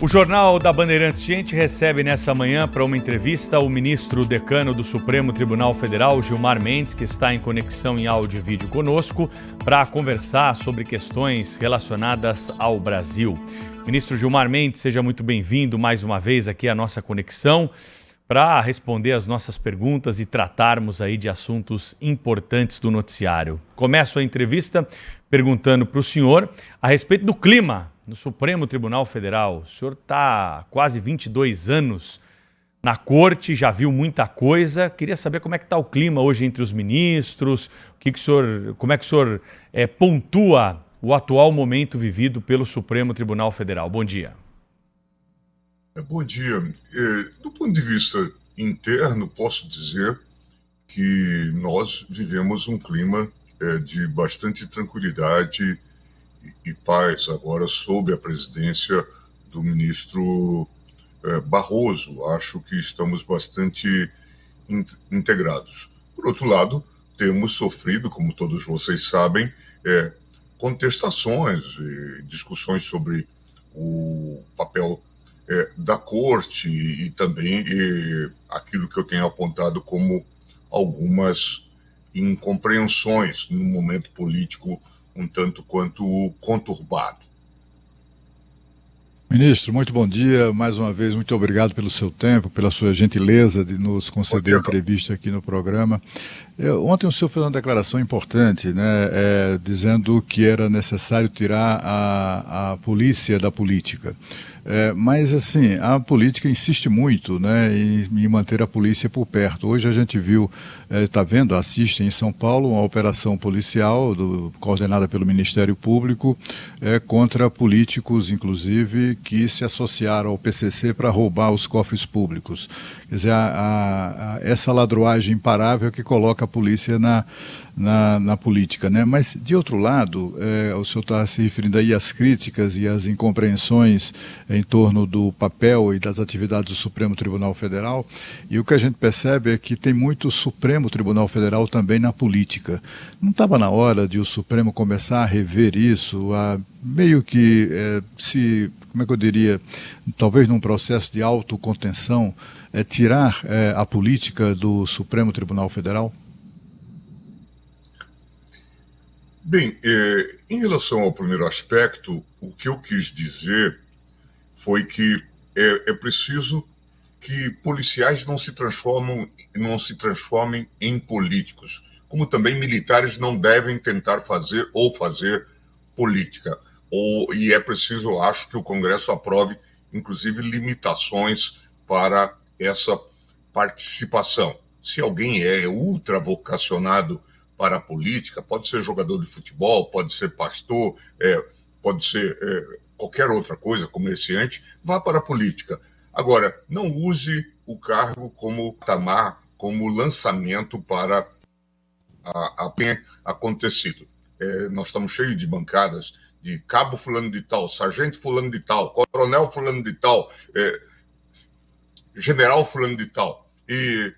O Jornal da Bandeirantes Gente recebe nessa manhã para uma entrevista o ministro decano do Supremo Tribunal Federal, Gilmar Mendes, que está em conexão em áudio e vídeo conosco, para conversar sobre questões relacionadas ao Brasil. Ministro Gilmar Mendes, seja muito bem-vindo mais uma vez aqui à nossa conexão para responder as nossas perguntas e tratarmos aí de assuntos importantes do noticiário. Começo a entrevista perguntando para o senhor a respeito do clima no Supremo Tribunal Federal. O senhor está há quase 22 anos na corte, já viu muita coisa. Queria saber como é que está o clima hoje entre os ministros, como é que o senhor pontua o atual momento vivido pelo Supremo Tribunal Federal. Bom dia. Bom dia. Do ponto de vista interno, posso dizer que nós vivemos um clima de bastante tranquilidade e paz agora sob a presidência do ministro Barroso. Acho que estamos bastante integrados. Por outro lado, temos sofrido, como todos vocês sabem, contestações, discussões sobre o papel da corte e também aquilo que eu tenho apontado como algumas incompreensões no momento político um tanto quanto conturbado. Ministro, muito bom dia. Mais uma vez, muito obrigado pelo seu tempo, pela sua gentileza de nos conceder entrevista aqui no programa. Ontem o senhor fez uma declaração importante, dizendo que era necessário tirar a polícia da política. Mas, assim, a política insiste muito, em manter a polícia por perto. Hoje a gente viu, assiste em São Paulo, uma operação policial coordenada pelo Ministério Público contra políticos, inclusive, que se associaram ao PCC para roubar os cofres públicos. Quer dizer, essa ladroagem imparável que coloca a polícia na política, Mas, de outro lado, o senhor está se referindo aí às críticas e às incompreensões em torno do papel e das atividades do Supremo Tribunal Federal, e o que a gente percebe é que tem muito Supremo Tribunal Federal também na política. Não estava na hora de o Supremo começar a rever isso, meio que como é que eu diria, talvez num processo de autocontenção, tirar a política do Supremo Tribunal Federal? Bem, em relação ao primeiro aspecto, o que eu quis dizer foi que é preciso que policiais não se transformem em políticos, como também militares não devem tentar fazer política. E é preciso, eu acho, que o Congresso aprove, inclusive, limitações para essa participação. Se alguém é ultra vocacionado para a política, pode ser jogador de futebol, pode ser pastor, pode ser qualquer outra coisa, comerciante, vá para a política. Agora, não use o cargo como patamar, como lançamento para acontecido. Nós estamos cheios de bancadas de cabo fulano de tal, sargento fulano de tal, coronel fulano de tal, general fulano de tal. E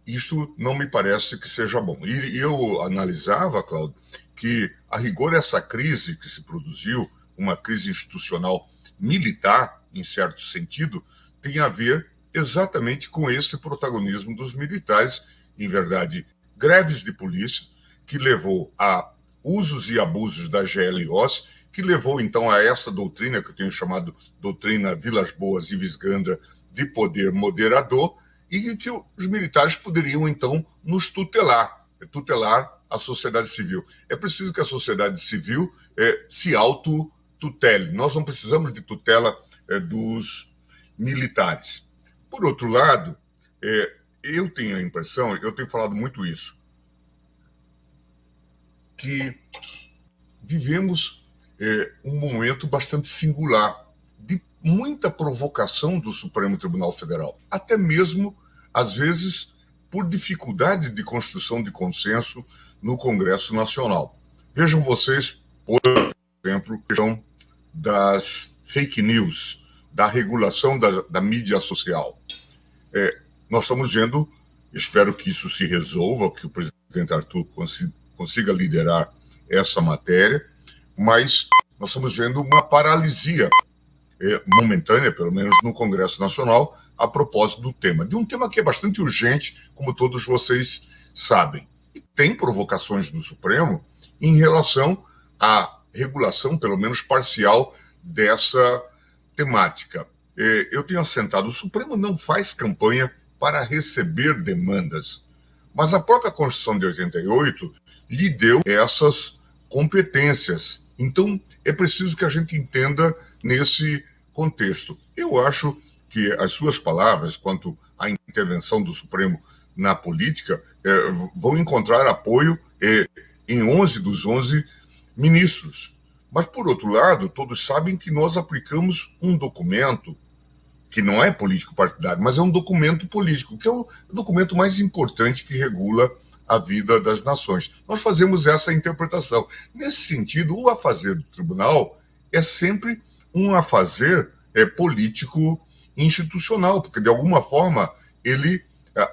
isso não me parece que seja bom. E eu analisava, Cláudio, que, a rigor, essa crise que se produziu, uma crise institucional militar, em certo sentido, tem a ver exatamente com esse protagonismo dos militares, em verdade, greves de polícia, que levou a usos e abusos da GLOs, que levou, então, a essa doutrina, que eu tenho chamado doutrina Vilas Boas e Visganda, de poder moderador, e que os militares poderiam, então, nos tutelar a sociedade civil. É preciso que a sociedade civil se autotutele. Nós não precisamos de tutela dos militares. Por outro lado, eu tenho a impressão, eu tenho falado muito isso, que vivemos um momento bastante singular, de muita provocação do Supremo Tribunal Federal, até mesmo, às vezes, por dificuldade de construção de consenso no Congresso Nacional. Vejam vocês, por exemplo, a questão das fake news, da regulação da mídia social. Nós estamos vendo, espero que isso se resolva, que o presidente Arthur consiga liderar essa matéria, mas nós estamos vendo uma paralisia momentânea, pelo menos no Congresso Nacional, a propósito do tema. De um tema que é bastante urgente, como todos vocês sabem. E tem provocações do Supremo em relação à regulação, pelo menos parcial, dessa temática. Eu tenho assentado, o Supremo não faz campanha para receber demandas, mas a própria Constituição de 88 lhe deu essas competências. Então, é preciso que a gente entenda nesse contexto. Eu acho que as suas palavras quanto à intervenção do Supremo na política vão encontrar apoio em 11 dos 11 ministros. Mas, por outro lado, todos sabem que nós aplicamos um documento que não é político-partidário, mas é um documento político, que é o documento mais importante que regula a vida das nações. Nós fazemos essa interpretação. Nesse sentido, o afazer do tribunal é sempre um afazer político-institucional, porque, de alguma forma, ele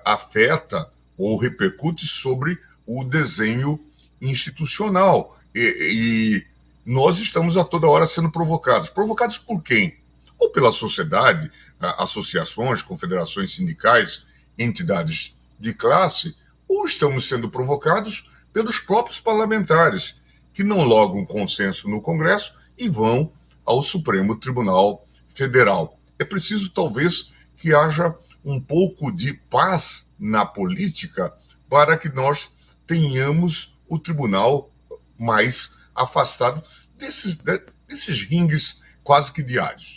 afeta ou repercute sobre o desenho institucional. E nós estamos a toda hora sendo provocados. Provocados por quem? Ou pela sociedade, associações, confederações sindicais, entidades de classe, ou estamos sendo provocados pelos próprios parlamentares, que não logam consenso no Congresso e vão ao Supremo Tribunal Federal. É preciso, talvez, que haja um pouco de paz na política para que nós tenhamos o tribunal mais afastado desses ringues quase que diários.